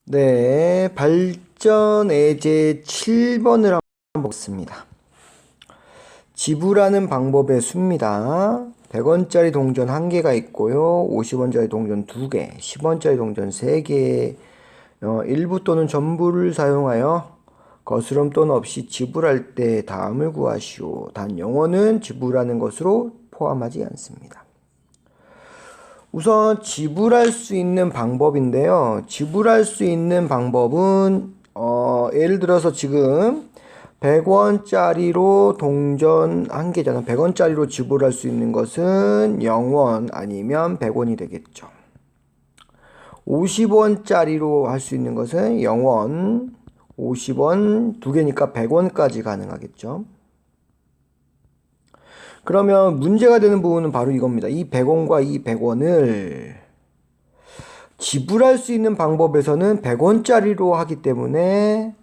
네, 발전 예제 7번을 한번 보겠습니다. 지불하는 방법의 수입니다. 100원짜리 동전 1개가 있고요. 50원짜리 동전 2개, 10원짜리 동전 3개, 일부 또는 전부를 사용하여 거스름 또는 없이 지불할 때 다음을 구하시오. 단 0원은 지불하는 것으로 포함하지 않습니다. 우선 지불할 수 있는 방법인데요. 지불할 수 있는 방법은 예를 들어서 지금 100원짜리로 동전 1개잖아. 100원짜리로 지불할 수 있는 것은 0원 아니면 100원이 되겠죠. 50원짜리로 할 수 있는 것은 0원, 50원, 2개니까 100원까지 가능하겠죠. 그러면 문제가 되는 부분은 바로 이겁니다. 이 100원과 이 100원을 지불할 수 있는 방법에서는 100원짜리로 하기 때문에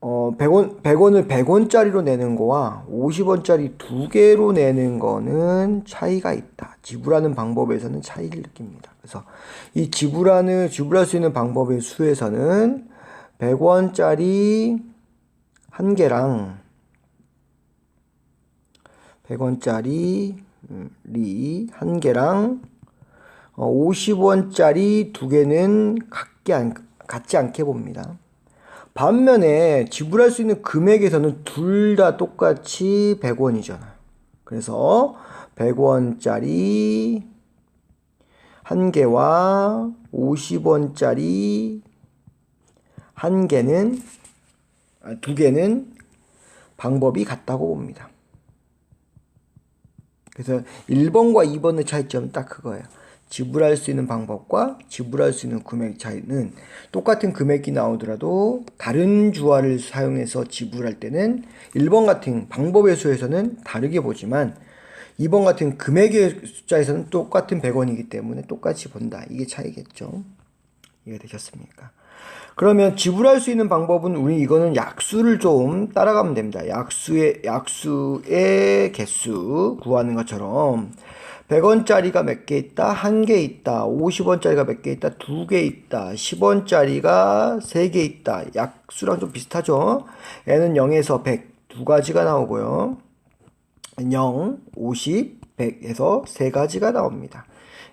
100원을 100원짜리로 내는 거와 50원짜리 2개로 내는 거는 차이가 있다. 지불하는 방법에서는 차이를 느낍니다. 그래서 이 지불할 수 있는 방법의 수에서는 100원짜리 1개랑 100원짜리 1개랑 50원짜리 2개는 같지 않게 봅니다. 반면에 지불할 수 있는 금액에서는 둘 다 똑같이 100원이잖아요. 그래서 100원짜리 1개와 50원짜리 2개는 방법이 같다고 봅니다. 그래서 1번과 2번의 차이점은 딱 그거예요. 지불할 수 있는 방법과 지불할 수 있는 금액 차이는 똑같은 금액이 나오더라도 다른 주화를 사용해서 지불할 때는 1번 같은 방법의 수에서는 다르게 보지만 2번 같은 금액의 숫자에서는 똑같은 100원이기 때문에 똑같이 본다. 이게 차이겠죠. 이해되셨습니까? 그러면 지불할 수 있는 방법은 우리 이거는 약수를 좀 따라가면 됩니다. 약수의 개수 구하는 것처럼 100원짜리가 몇 개 있다? 1개 있다. 50원짜리가 몇 개 있다? 2개 있다. 10원짜리가 3개 있다. 약수랑 좀 비슷하죠? 얘는 0에서 100 두 가지가 나오고요. 0, 50, 100에서 세 가지가 나옵니다.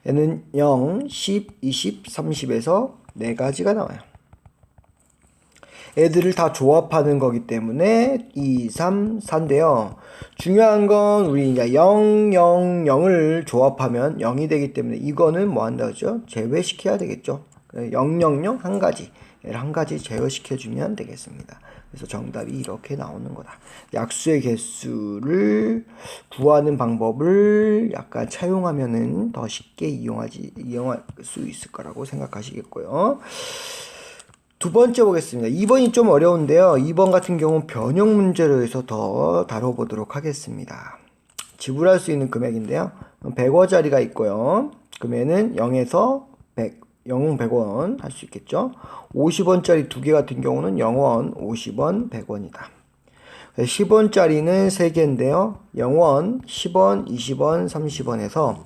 얘는 0, 10, 20, 30에서 네 가지가 나와요. 애들을 다 조합하는 거기 때문에 2, 3, 4인데요. 중요한 건 우리 이제 0, 0, 0을 조합하면 0이 되기 때문에 이거는 뭐 한다죠? 제외시켜야 되겠죠. 0, 0, 0 한 가지. 얘를 한 가지 제외시켜주면 되겠습니다. 그래서 정답이 이렇게 나오는 거다. 약수의 개수를 구하는 방법을 약간 차용하면은 더 쉽게 이용할 수 있을 거라고 생각하시겠고요. 두 번째 보겠습니다. 2번이 좀 어려운데요. 2번 같은 경우는 변형 문제로 해서 더 다뤄보도록 하겠습니다. 지불할 수 있는 금액인데요. 100원짜리가 있고요. 그러면은 0에서 100, 0은 100원 할 수 있겠죠. 50원짜리 2개 같은 경우는 0원, 50원, 100원이다. 10원짜리는 3개인데요. 0원, 10원, 20원, 30원에서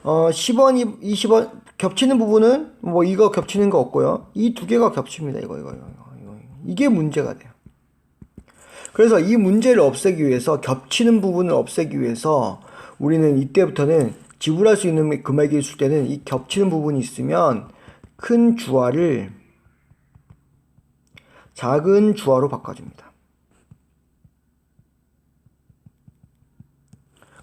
10원, 20원 겹치는 부분은 뭐 이거 겹치는 거 없고요. 이 두 개가 겹칩니다. 이게 문제가 돼요. 그래서 이 문제를 없애기 위해서 겹치는 부분을 없애기 위해서 우리는 이때부터는 지불할 수 있는 금액이 있을 때는 이 겹치는 부분이 있으면 큰 주화를 작은 주화로 바꿔줍니다.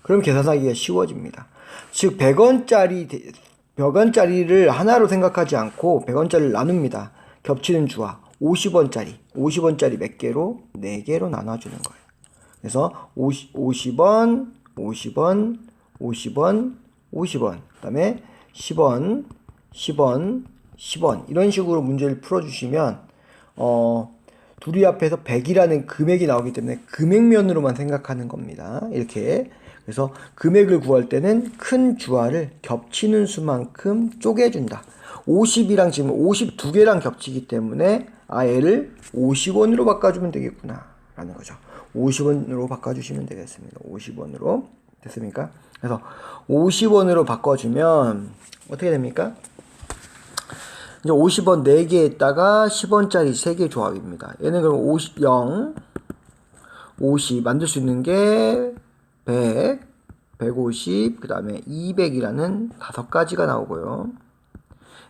그럼 계산하기가 쉬워집니다. 즉 100원짜리를 하나로 생각하지 않고 100원짜리를 나눕니다. 겹치는 주화 50원짜리 몇 개로? 4개로 나눠주는 거예요. 그래서 50원, 50원, 50원, 50원 그 다음에 10원, 10원, 10원 이런 식으로 문제를 풀어주시면 둘이 합해서 100이라는 금액이 나오기 때문에 금액면으로만 생각하는 겁니다. 이렇게 그래서 금액을 구할 때는 큰 주화를 겹치는 수만큼 쪼개준다. 50이랑 지금 52개랑 겹치기 때문에 얘를 50원으로 바꿔주면 되겠구나 라는 거죠. 50원으로 바꿔주시면 되겠습니다. 50원으로 됐습니까? 그래서 50원으로 바꿔주면 어떻게 됩니까? 이제 50원 4개에다가 10원짜리 3개 조합입니다. 얘는 그럼 50, 0, 50 만들 수 있는 게 100, 150, 그 다음에 200이라는 5가지가 나오고요.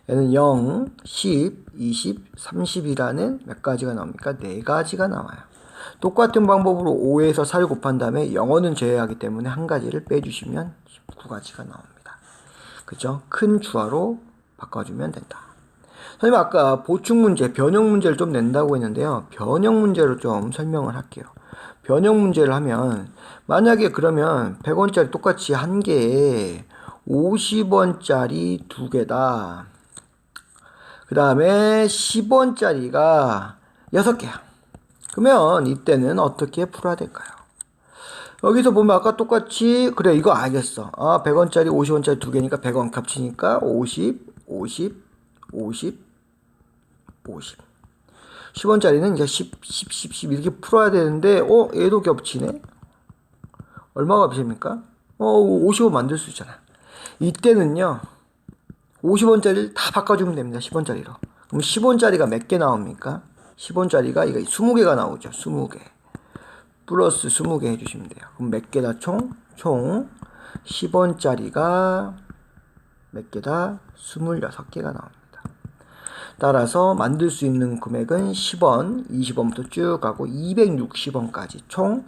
얘는 0, 10, 20, 30이라는 몇 가지가 나옵니까? 4가지가 나와요. 똑같은 방법으로 5에서 4를 곱한 다음에 0원은 제외하기 때문에 한 가지를 빼주시면 19가지가 나옵니다. 그죠? 큰 주화로 바꿔주면 된다. 선생님 아까 보충 문제, 변형 문제를 좀 낸다고 했는데요. 변형 문제로 좀 설명을 할게요. 변형 문제를 하면 만약에 그러면 100원짜리 똑같이 한 개에 50원짜리 2개다. 그 다음에 10원짜리가 6개야. 그러면 이때는 어떻게 풀어야 될까요? 여기서 보면 아까 똑같이 그래 이거 알겠어. 100원짜리 50원짜리 2개니까 100원 값치니까 50, 50, 50, 50. 10원짜리는 이제 10, 10, 10, 10 이렇게 풀어야 되는데 얘도 겹치네. 얼마가 겹칩니까? 50원 만들 수 있잖아. 이때는요 50원짜리를 다 바꿔주면 됩니다. 10원짜리로. 그럼 10원짜리가 몇 개 나옵니까? 10원짜리가 이거 20개가 나오죠. 20개. 플러스 20개 해주시면 돼요. 그럼 몇 개다 총? 총 10원짜리가 몇 개다? 26개가 나옵니다. 따라서 만들 수 있는 금액은 10원, 20원부터 쭉 가고 260원까지 총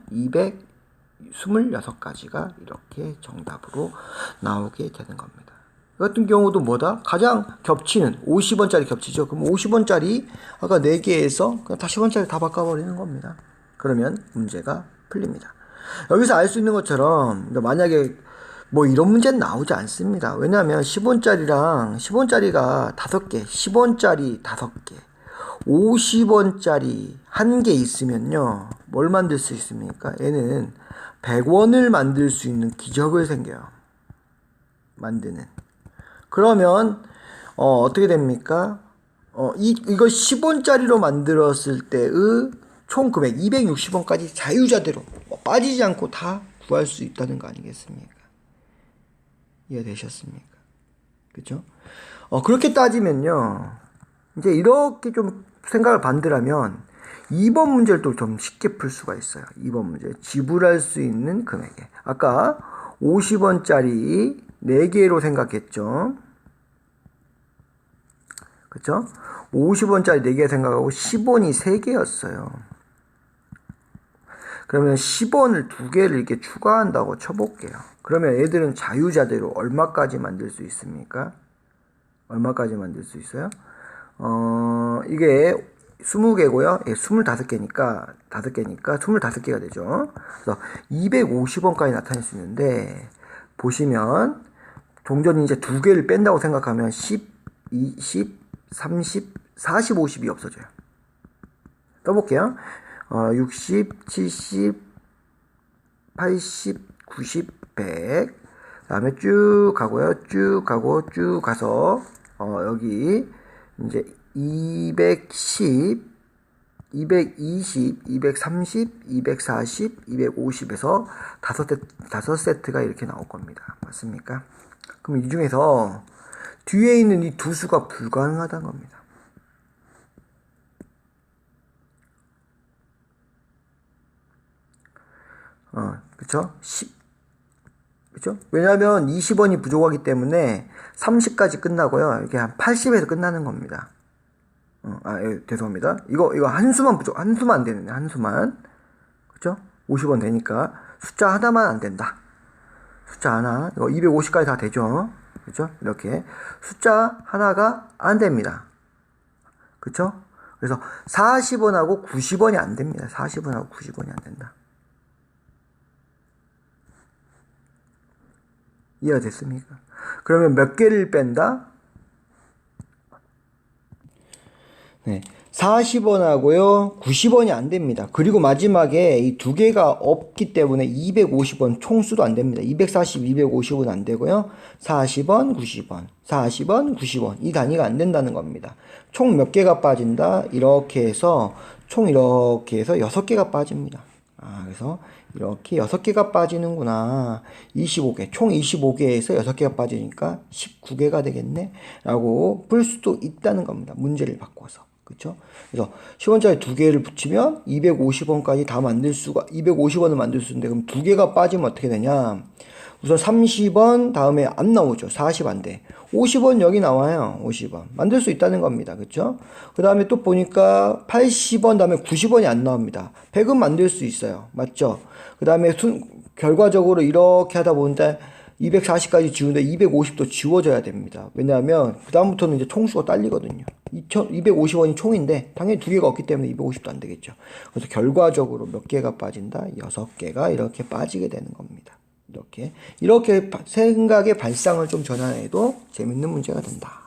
226가지가 이렇게 정답으로 나오게 되는 겁니다. 이 같은 경우도 뭐다? 가장 겹치는 50원짜리 겹치죠. 그럼 50원짜리 아까 4개에서 그냥 다 10원짜리 다 바꿔버리는 겁니다. 그러면 문제가 풀립니다. 여기서 알 수 있는 것처럼 만약에 뭐 이런 문제는 나오지 않습니다. 왜냐하면 10원짜리랑 10원짜리가 5개, 10원짜리 5개, 50원짜리 1개 있으면요. 뭘 만들 수 있습니까? 얘는 100원을 만들 수 있는 기적을 생겨요. 만드는. 그러면 어떻게 됩니까? 이거 10원짜리로 만들었을 때의 총 금액 260원까지 자유자재로 빠지지 않고 다 구할 수 있다는 거 아니겠습니까? 이해되셨습니까? 그죠? 그렇게 따지면요. 이제 이렇게 좀 생각을 반대라면 2번 문제를 또 좀 쉽게 풀 수가 있어요. 2번 문제. 지불할 수 있는 금액에. 아까 50원짜리 4개로 생각했죠. 그쵸? 50원짜리 4개 생각하고 10원이 3개였어요. 그러면 10원을 2개를 이렇게 추가한다고 쳐볼게요. 그러면 애들은 자유자재로 얼마까지 만들 수 있습니까? 얼마까지 만들 수 있어요? 이게 20개고요. 예, 25개니까 25개가 되죠. 그래서 250원까지 나타낼 수 있는데 보시면 동전이 이제 2개를 뺀다고 생각하면 10, 20, 30, 40, 50이 없어져요. 떠볼게요. 60, 70, 80, 90, 100. 그 다음에 쭉 가고요. 쭉 가고 쭉 가서 여기 이제 210, 220, 230, 240, 250에서 5세트가 이렇게 나올 겁니다. 맞습니까? 그럼 이 중에서 뒤에 있는 이 두 수가 불가능하다는 겁니다. 그쵸? 10, 그쵸? 왜냐하면 20원이 부족하기 때문에 30까지 끝나고요. 이렇게 한 80에서 끝나는 겁니다. 예, 죄송합니다. 이거 한수만 부족, 한수만 안 되는데, 한수만. 그쵸? 50원 되니까. 숫자 하나만 안 된다. 숫자 하나. 이거 250까지 다 되죠? 그쵸? 이렇게. 숫자 하나가 안 됩니다. 그쵸? 그래서 40원하고 90원이 안 됩니다. 40원하고 90원이 안 된다. 이해가 됐습니까? 그러면 몇 개를 뺀다? 네. 40원하고요, 90원이 안 됩니다. 그리고 마지막에 이 두 개가 없기 때문에 250원 총수도 안 됩니다. 240, 250은 안 되고요. 40원, 90원, 40원, 90원. 이 단위가 안 된다는 겁니다. 총 몇 개가 빠진다? 이렇게 해서, 총 이렇게 해서 6개가 빠집니다. 그래서 이렇게 6개가 빠지는구나. 25개, 총 25개에서 6개가 빠지니까 19개가 되겠네. 라고 풀 수도 있다는 겁니다. 문제를 바꿔서. 그쵸? 그래서 10원짜리 2개를 붙이면 250원까지 다 만들 수가, 250원을 만들 수 있는데, 그럼 2개가 빠지면 어떻게 되냐? 우선 30원 다음에 안 나오죠. 40 안 돼. 50원 여기 나와요. 50원. 만들 수 있다는 겁니다. 그쵸? 그 다음에 또 보니까 80원 다음에 90원이 안 나옵니다. 100은 만들 수 있어요. 맞죠? 그 다음에 결과적으로 이렇게 하다 보니까 240까지 지우는데 250도 지워져야 됩니다. 왜냐하면 그 다음부터는 이제 총수가 딸리거든요. 250원이 총인데 당연히 2개가 없기 때문에 250도 안 되겠죠. 그래서 결과적으로 몇 개가 빠진다? 6개가 이렇게 빠지게 되는 겁니다. 이렇게 생각의 발상을 좀 전환해도 재밌는 문제가 된다.